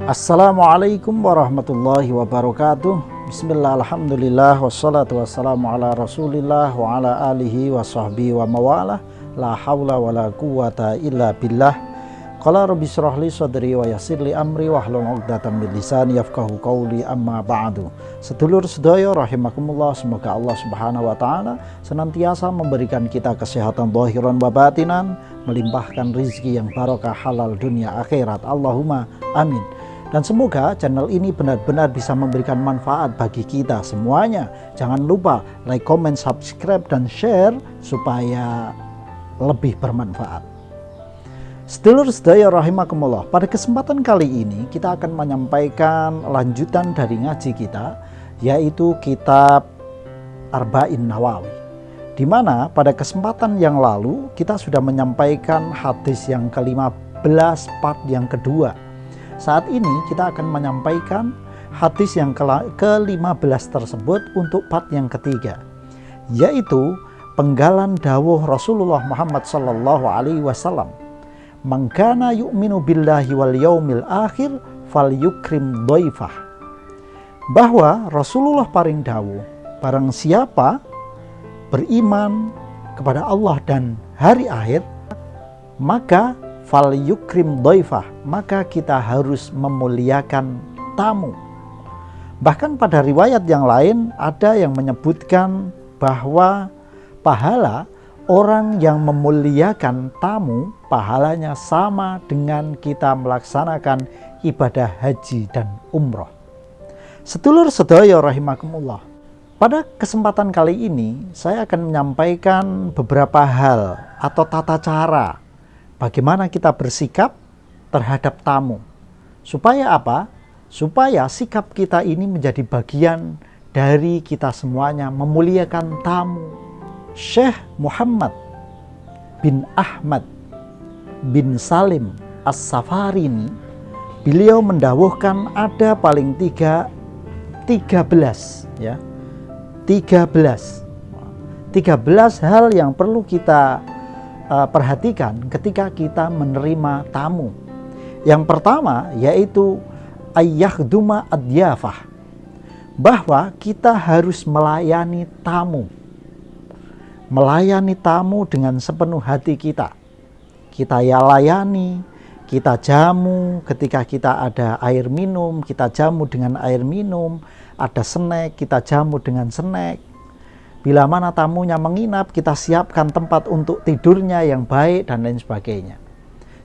Assalamualaikum warahmatullahi wabarakatuh. Bismillah, alhamdulillah, wassalatu wassalamu ala rasulillah wa ala alihi wa sahbihi wa mawalah. La hawla wa la quwata illa billah. Qala rabbi shrah li sadri wa yassir li amri wahlul 'uqdatam min lisani yafqahu qawli, amma ba'du. Sedulur sedaya rahimakumullah, semoga Allah Subhanahu wa taala senantiasa memberikan kita kesehatan zahiran wa batinan, melimpahkan rizki yang barokah halal dunia akhirat. Allahumma amin. Dan semoga channel ini benar-benar bisa memberikan manfaat bagi kita semuanya. Jangan lupa like, comment, subscribe, dan share supaya lebih bermanfaat. Sedulur sedaya rahimakumullah, pada kesempatan kali ini kita akan menyampaikan lanjutan dari ngaji kita, yaitu kitab Arba'in Nawawi, di mana pada kesempatan yang lalu kita sudah menyampaikan hadis yang ke-15 part yang kedua. Saat ini kita akan menyampaikan hadis yang ke-15 tersebut untuk part yang ketiga, yaitu penggalan dawuh Rasulullah Muhammad sallallahu alaihi wasallam, "Man kana yu'minu billahi wal yaumil akhir falyukrim dhaifah." Bahwa Rasulullah paring dawuh, barang siapa beriman kepada Allah dan hari akhir, maka falyukrim dhaifah, maka kita harus memuliakan tamu. Bahkan pada riwayat yang lain ada yang menyebutkan bahwa pahala orang yang memuliakan tamu, pahalanya sama dengan kita melaksanakan ibadah haji dan umroh. Sedulur sedaya rahimakumullah, pada kesempatan kali ini saya akan menyampaikan beberapa hal atau tata cara bagaimana kita bersikap terhadap tamu. Supaya apa? Supaya sikap kita ini menjadi bagian dari kita semuanya memuliakan tamu. Syekh Muhammad bin Ahmad bin Salim As-Safarini, beliau mendawuhkan ada paling 13 hal yang perlu kita perhatikan ketika kita menerima tamu. Yang pertama yaitu ayyakhduma adyafah, bahwa kita harus melayani tamu. Melayani tamu dengan sepenuh hati kita. Kita layani, kita jamu ketika kita ada air minum, kita jamu dengan air minum, ada snack, kita jamu dengan snack. Bila mana tamunya menginap, kita siapkan tempat untuk tidurnya yang baik dan lain sebagainya.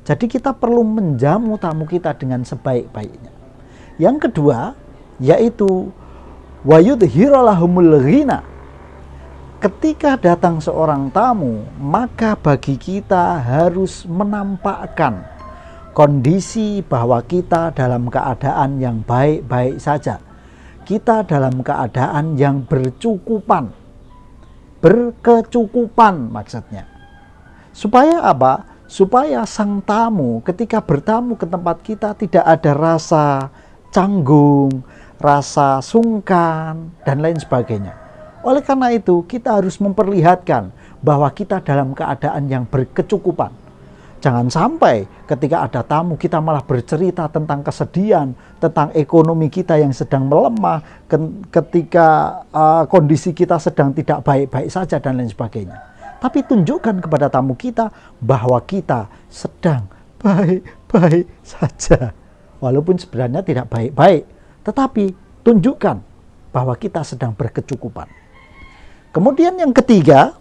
Jadi kita perlu menjamu tamu kita dengan sebaik-baiknya. Yang kedua yaitu wayudhira lahumul ghina. Ketika datang seorang tamu, maka bagi kita harus menampakkan kondisi bahwa kita dalam keadaan yang baik-baik saja. Kita dalam keadaan yang berkecukupan maksudnya. Supaya apa? Supaya sang tamu ketika bertamu ke tempat kita tidak ada rasa canggung, rasa sungkan, dan lain sebagainya. Oleh karena itu, kita harus memperlihatkan bahwa kita dalam keadaan yang berkecukupan. Jangan sampai ketika ada tamu kita malah bercerita tentang kesedihan, tentang ekonomi kita yang sedang melemah, ketika kondisi kita sedang tidak baik-baik saja dan lain sebagainya. Tapi tunjukkan kepada tamu kita bahwa kita sedang baik-baik saja. Walaupun sebenarnya tidak baik-baik, tetapi tunjukkan bahwa kita sedang berkecukupan. Kemudian yang ketiga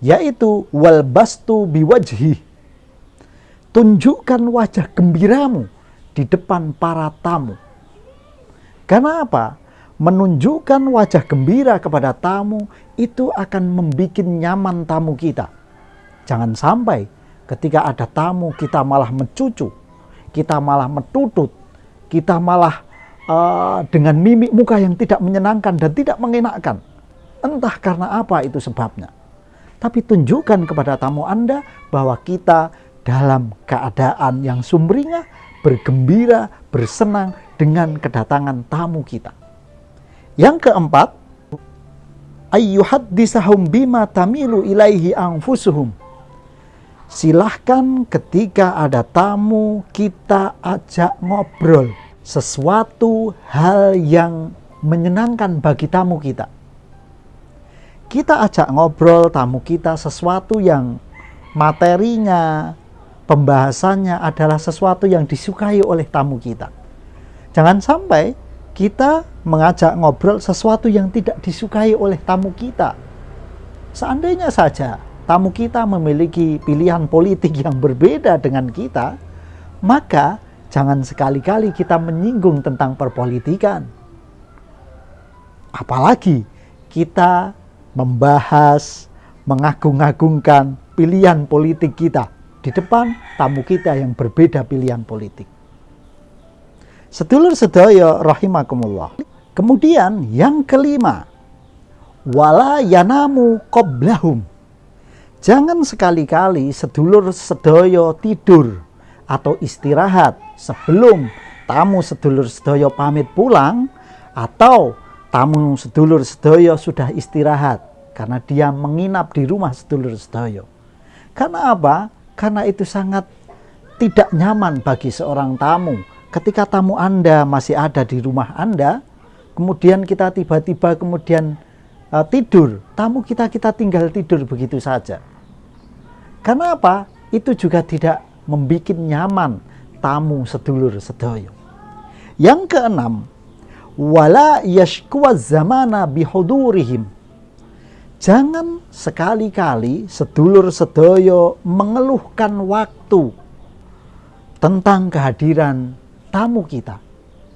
yaitu walbastu biwajhi. Tunjukkan wajah gembiramu di depan para tamu. Karena apa? Menunjukkan wajah gembira kepada tamu itu akan membuat nyaman tamu kita. Jangan sampai ketika ada tamu kita malah mencucu, kita malah metutut, kita malah dengan mimik muka yang tidak menyenangkan dan tidak mengenakkan. Entah karena apa itu sebabnya. Tapi tunjukkan kepada tamu Anda bahwa kita dalam keadaan yang sumringah, bergembira, bersenang dengan kedatangan tamu kita. Yang keempat, ayyuhaddisahum bima tamilu ilaihi anfusuhum. Silahkan ketika ada tamu kita ajak ngobrol. sesuatu hal yang menyenangkan bagi tamu kita. Kita ajak ngobrol tamu kita sesuatu yang materinya, pembahasannya adalah sesuatu yang disukai oleh tamu kita. Jangan sampai kita mengajak ngobrol sesuatu yang tidak disukai oleh tamu kita. Seandainya saja tamu kita memiliki pilihan politik yang berbeda dengan kita, maka jangan sekali-kali kita menyinggung tentang perpolitikan. Apalagi kita membahas, mengagung-agungkan pilihan politik kita di depan tamu kita yang berbeda pilihan politik. Sedulur sedaya rahimakumullah. Kemudian yang kelima, wala yanamu qoblahum. Jangan sekali-kali sedulur sedaya tidur atau istirahat sebelum tamu sedulur sedaya pamit pulang, atau tamu sedulur sedaya sudah istirahat karena dia menginap di rumah sedulur sedaya. Karena apa? Karena itu sangat tidak nyaman bagi seorang tamu. Ketika tamu Anda masih ada di rumah Anda, kemudian kita tiba-tiba tidur, tamu kita tinggal tidur begitu saja. Karena apa? Itu juga tidak membuat nyaman tamu sedulur sedaya. Yang keenam, wala yashkuwaz zamana bihudurihim. Jangan sekali-kali sedulur sedaya mengeluhkan waktu tentang kehadiran tamu kita.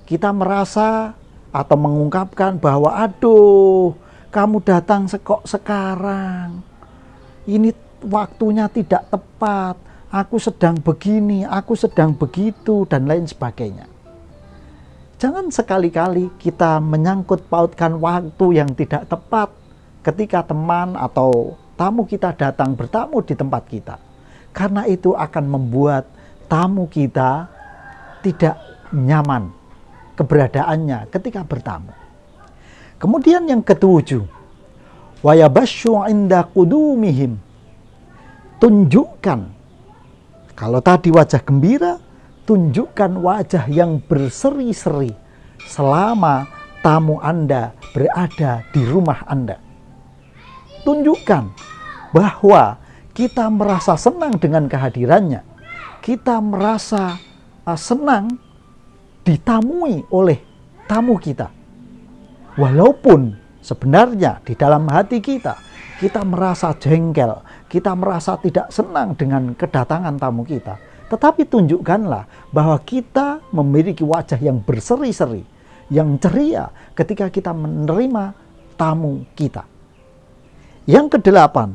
Kita merasa atau mengungkapkan bahwa aduh, kamu datang kok sekarang. Ini waktunya tidak tepat. Aku sedang begini, aku sedang begitu, dan lain sebagainya. Jangan sekali-kali kita menyangkut pautkan waktu yang tidak tepat ketika teman atau tamu kita datang bertamu di tempat kita. Karena itu akan membuat tamu kita tidak nyaman keberadaannya ketika bertamu. Kemudian yang ketujuh, wa yabashu inda qudumihim. Tunjukkan, kalau tadi wajah gembira, tunjukkan wajah yang berseri-seri selama tamu Anda berada di rumah Anda. Tunjukkan bahwa kita merasa senang dengan kehadirannya. Kita merasa senang ditamui oleh tamu kita. Walaupun sebenarnya di dalam hati kita merasa jengkel, kita merasa tidak senang dengan kedatangan tamu kita. Tetapi tunjukkanlah bahwa kita memiliki wajah yang berseri-seri, yang ceria ketika kita menerima tamu kita. Yang kedelapan,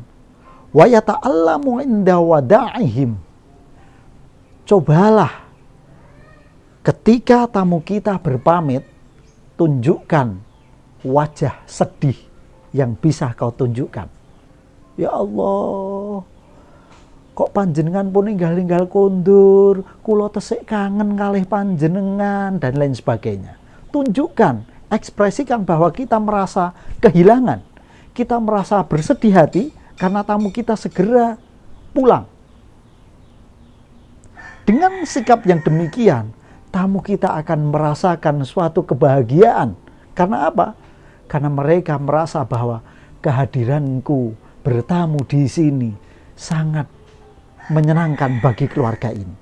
wa yata'allamu inda wada'ihim. Cobalah ketika tamu kita berpamit, tunjukkan wajah sedih yang bisa kau tunjukkan. Ya Allah, kok panjenengan pun ninggal kondur, kula tesik kangen kalih panjenengan, dan lain sebagainya. Tunjukkan, ekspresikan bahwa kita merasa kehilangan, kita merasa bersedih hati karena tamu kita segera pulang. Dengan sikap yang demikian, tamu kita akan merasakan suatu kebahagiaan. Karena apa? Karena mereka merasa bahwa kehadiranku bertamu di sini sangat menyenangkan bagi keluarga ini.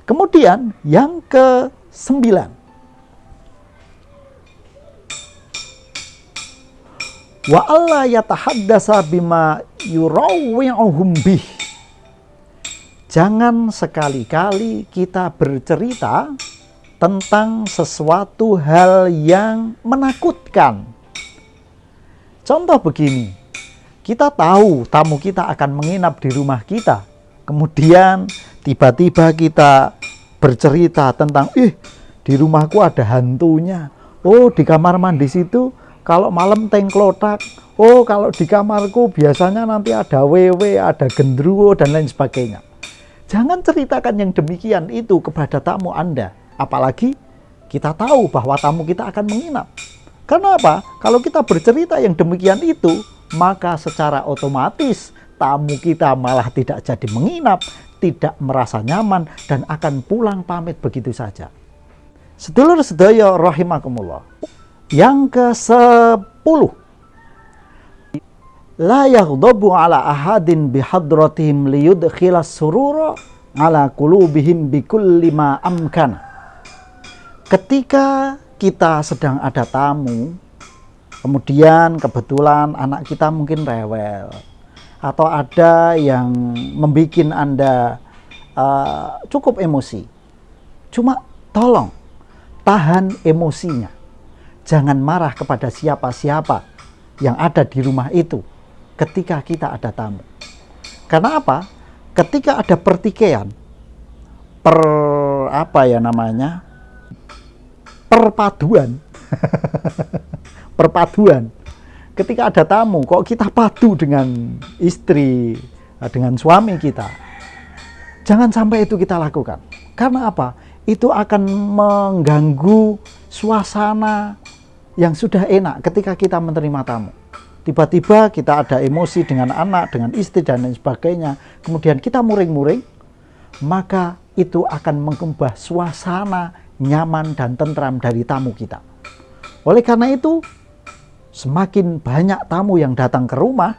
Kemudian yang ke-9, wa alla yatahaddasa bima yurawwi'uhum bih. Jangan sekali-kali kita bercerita tentang sesuatu hal yang menakutkan. Contoh begini, kita tahu tamu kita akan menginap di rumah kita. Kemudian tiba-tiba kita bercerita tentang, di rumahku ada hantunya. Oh, di kamar mandi situ kalau malam tengklotak. Oh, kalau di kamarku biasanya nanti ada wewe, ada gendruwo, dan lain sebagainya. Jangan ceritakan yang demikian itu kepada tamu Anda. Apalagi kita tahu bahwa tamu kita akan menginap. Karena apa? Kalau kita bercerita yang demikian itu, maka secara otomatis tamu kita malah tidak jadi menginap, tidak merasa nyaman, dan akan pulang pamit begitu saja. Sedulur sedaya rahimakumullah. Yang ke-10, la yaghdabu ala ahadin bihadratihim liyudkhilas surura ala qulubihim bikulli ma amkana. Ketika kita sedang ada tamu, kemudian kebetulan anak kita mungkin rewel, atau ada yang membuat Anda cukup emosi, cuma tolong tahan emosinya. Jangan marah kepada siapa-siapa yang ada di rumah itu ketika kita ada tamu. Karena apa? Ketika ada pertikaian, perpaduan. Ketika ada tamu, kok kita padu dengan istri, dengan suami kita. Jangan sampai itu kita lakukan. Karena apa? Itu akan mengganggu suasana yang sudah enak ketika kita menerima tamu. Tiba-tiba kita ada emosi dengan anak, dengan istri, dan lain sebagainya. Kemudian kita muring-muring, maka itu akan mengubah suasana nyaman dan tentram dari tamu kita. Oleh karena itu, semakin banyak tamu yang datang ke rumah,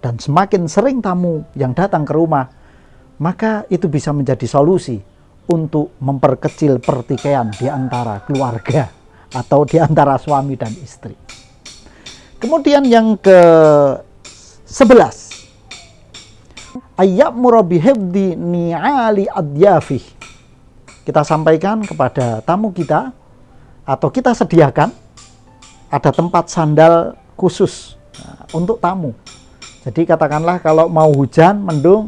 dan semakin sering tamu yang datang ke rumah, maka itu bisa menjadi solusi untuk memperkecil pertikaian di antara keluarga atau di antara suami dan istri. Kemudian yang ke-11, ayyamura bihifdhi ni'ali adyafih. Kita sampaikan kepada tamu kita, atau kita sediakan ada tempat sandal khusus untuk tamu. Jadi katakanlah kalau mau hujan, mendung,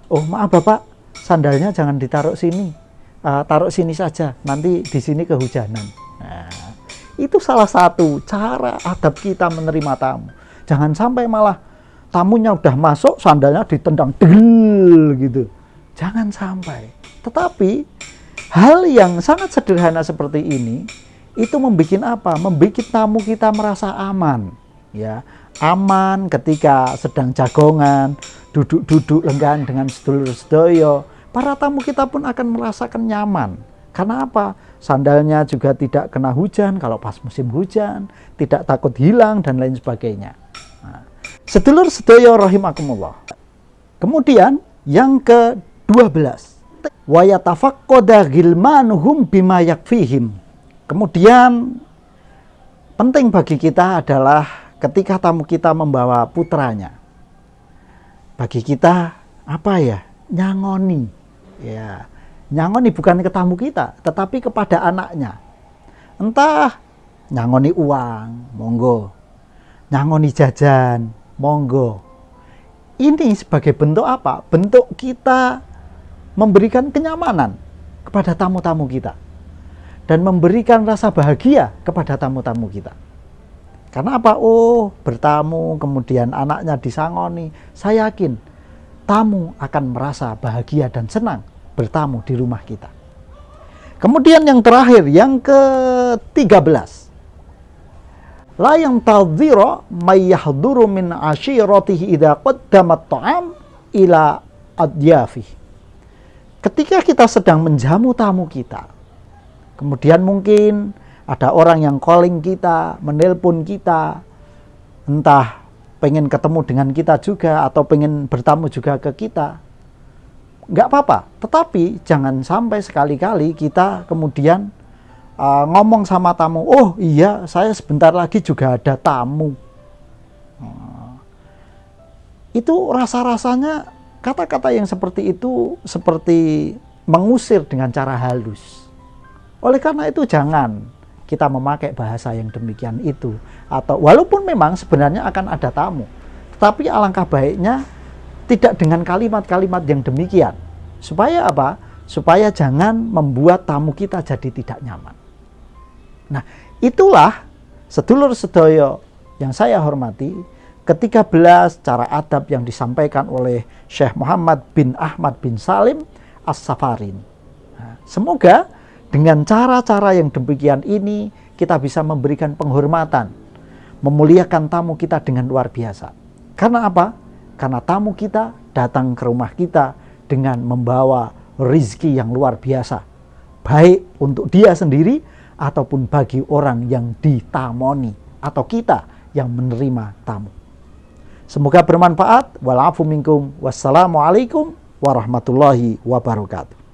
oh maaf Bapak, sandalnya jangan ditaruh sini, taruh sini saja, nanti di sini kehujanan. Nah, itu salah satu cara adab kita menerima tamu. Jangan sampai malah tamunya udah masuk, sandalnya ditendang del gitu. Jangan sampai. Tetapi hal yang sangat sederhana seperti ini itu membuat apa? Membuat tamu kita merasa aman, ya. Aman ketika sedang jagongan, duduk-duduk lenggan dengan sedulur sedoyo. Para tamu kita pun akan merasakan nyaman. Karena apa? Sandalnya juga tidak kena hujan kalau pas musim hujan, tidak takut hilang dan lain sebagainya. Nah, sedulur sedoyo rahimakumullah. Kemudian yang ke-12, wa yatafaqqada ghilmanuhum bima yakfihim. Kemudian penting bagi kita adalah ketika tamu kita membawa putranya. Bagi kita nyangoni. Ya. Nyangoni bukan ke tamu kita, tetapi kepada anaknya. Entah nyangoni uang, monggo. Nyangoni jajan, monggo. Ini sebagai bentuk apa? Bentuk kita memberikan kenyamanan kepada tamu-tamu kita. Dan memberikan rasa bahagia kepada tamu-tamu kita. Karena apa? Oh, bertamu, kemudian anaknya disangoni. Saya yakin tamu akan merasa bahagia dan senang bertamu di rumah kita. Kemudian yang terakhir, yang ke-13, la yang tadhira may yahduru min ashiratihi idza qaddama at-ta'am ila adyafi. Ketika kita sedang menjamu tamu kita, kemudian mungkin ada orang yang calling kita, menelpon kita, entah pengen ketemu dengan kita juga atau pengen bertamu juga ke kita. Nggak apa-apa, tetapi jangan sampai sekali-kali kita kemudian ngomong sama tamu, oh iya saya sebentar lagi juga ada tamu. Itu rasa-rasanya kata-kata yang seperti itu seperti mengusir dengan cara halus. Oleh karena itu jangan kita memakai bahasa yang demikian itu. Atau walaupun memang sebenarnya akan ada tamu, tetapi alangkah baiknya tidak dengan kalimat-kalimat yang demikian. Supaya apa? Supaya jangan membuat tamu kita jadi tidak nyaman. Nah, itulah sedulur sedoyo yang saya hormati, ke-13 cara adab yang disampaikan oleh Syekh Muhammad bin Ahmad bin Salim As-Safarin. Nah, semoga dengan cara-cara yang demikian ini kita bisa memberikan penghormatan, memuliakan tamu kita dengan luar biasa. Karena apa? Karena tamu kita datang ke rumah kita dengan membawa rizki yang luar biasa, baik untuk dia sendiri ataupun bagi orang yang ditamoni atau kita yang menerima tamu. Semoga bermanfaat. Wal afu minkum. Wassalamualaikum warahmatullahi wabarakatuh.